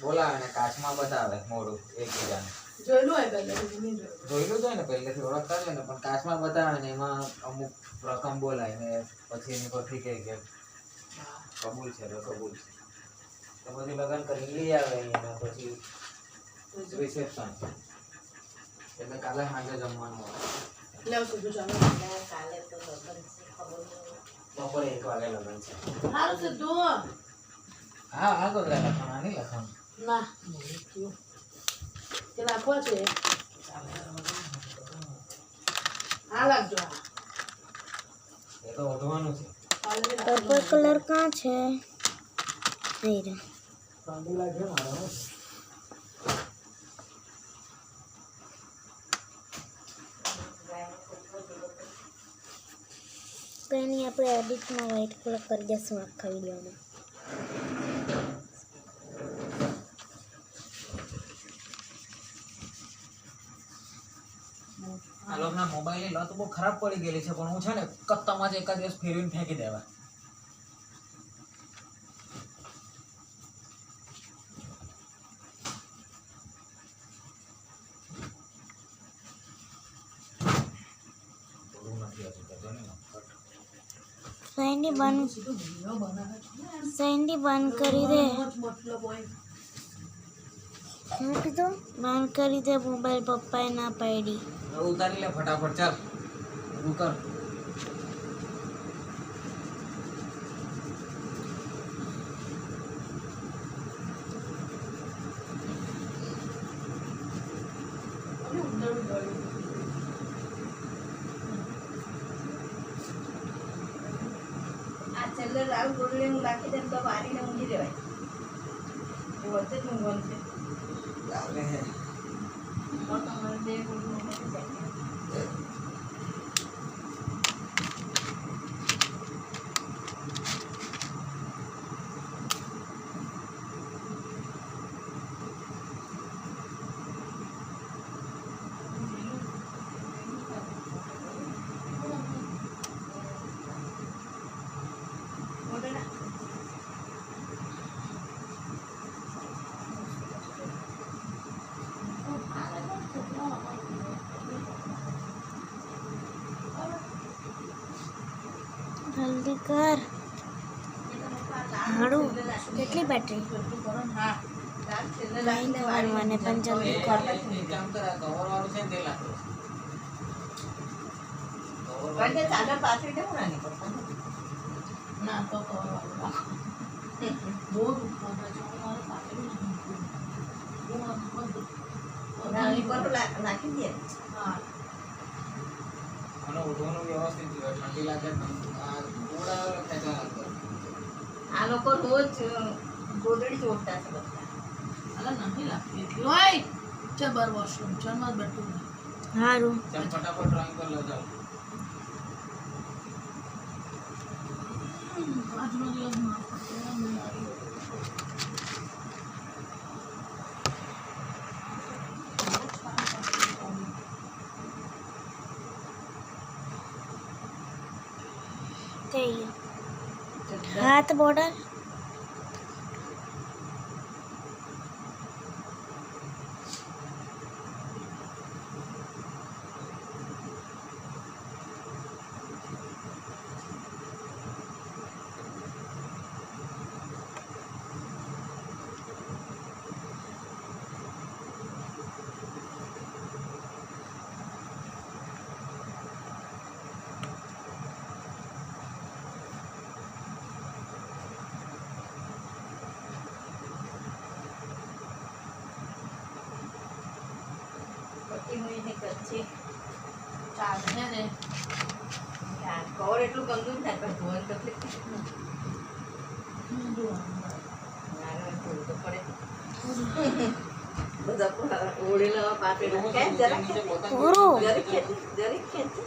બોલાવે ને કાચમાં બતાવે મોઢું એકબીજાને. જોયેલું હોય પહેલેથી જોયેલું જ હોય ને પહેલેથી ઓળખતા જ હોય ને, પણ કાચમાં બતાવે ને એમાં અમુક રકમ બોલાય ને પછી એની પરથી કહે કે કબૂલ છે કબૂલ છે. તો પછી લગ્ન કરી લઈ આવે અહીંયા પછી રિસેપ્શન. એટલે કાલે સાંજે જમવાનું આવે. લેવ સીધું ચાલો કાલે તો લગ્ન છે ખબર બપોરે 1 વાગે લગ્ન છે. હાલ સીધું હા હા તો લખવાના નહીં લખવાનું. ના કે રાખવા છે હા લાગજો એ તો ઓઢવાનું છે. पर्पल कलर कहाँ है नहीं रे કાંડી લાગે મારો. कहीं આપણે એડિટમાં વ્હાઈટ કલર કરી દેશું આખા વિડીયોમાં. આ લોકોના મોબાઈલની લત બહુ ખરાબ પડી ગયેલી છે, પણ હું છે ને કત્તામાં જ એક દિવસ ફેરવીને ફેંકી દેવા. સૈંડી બંધ સીધું વિડિયો બનાવે સૈંડી બંધ કરી દે. મતલબ હોય શું કીધું? બંધ કરી દે મોબાઈલ. પપ્પાએ ના પાડી. હવે ઉતારી લે ફટાફટ. ચાલ ઊભું કર. અને ઉંદર ગળ્યું આ છેલ્લે લાલ ગોળીને હું નાખી દે તો પાણીને ઊંઘી દેવાય. એ વચ્ચે જ ઊંઘવાનું છે. ચાલે હે. તો તમારે બે ગોળી ઊંઘી જાય. જલ્દી કર. હાડું કેટલી બેટરી? હા રાત છેલ્લે નહીં લાખીને મને પણ જલ્દી એક કર. કામ કર, આ કવર વાળું છે ને તે લાખ દો. કવર કારણ કે વાળું ચાદર પાથરી દેવું ના નહીં પડતું. ના તો કરવાનું રાખો બહુ દુખવા છે મારે પાછળ નાની પર નાખી દે. હા અને ઉઠવાનું વ્યવસ્થિત જોઈએ. ઠંડી લાગે ને આ ગોળા ખેંચવા લાગે. આ લોકો રોજ ગોદડી જોડતા છે બધા. અલા નહીં લાગતી એટલી હોય ચાલ બાર વોશરૂમ ચાલ માં બેઠું હારું. ચાલ ફટાફટ ડ્રોઈંગ પર લો. ચાલ આજનો દિવસ માફ કરતો નહીં આવી થઈ ગયું. હાથ બોર્ડર પછી હું એને કરશે. ચાલે ને કવર એટલું ગંદુ થાય પણ ધોવાની તકલીફ નથી. મારે થોડું તો પડે. બધા ઓળેલા પાપે જરીક પૂરું. જરીક ખેંચી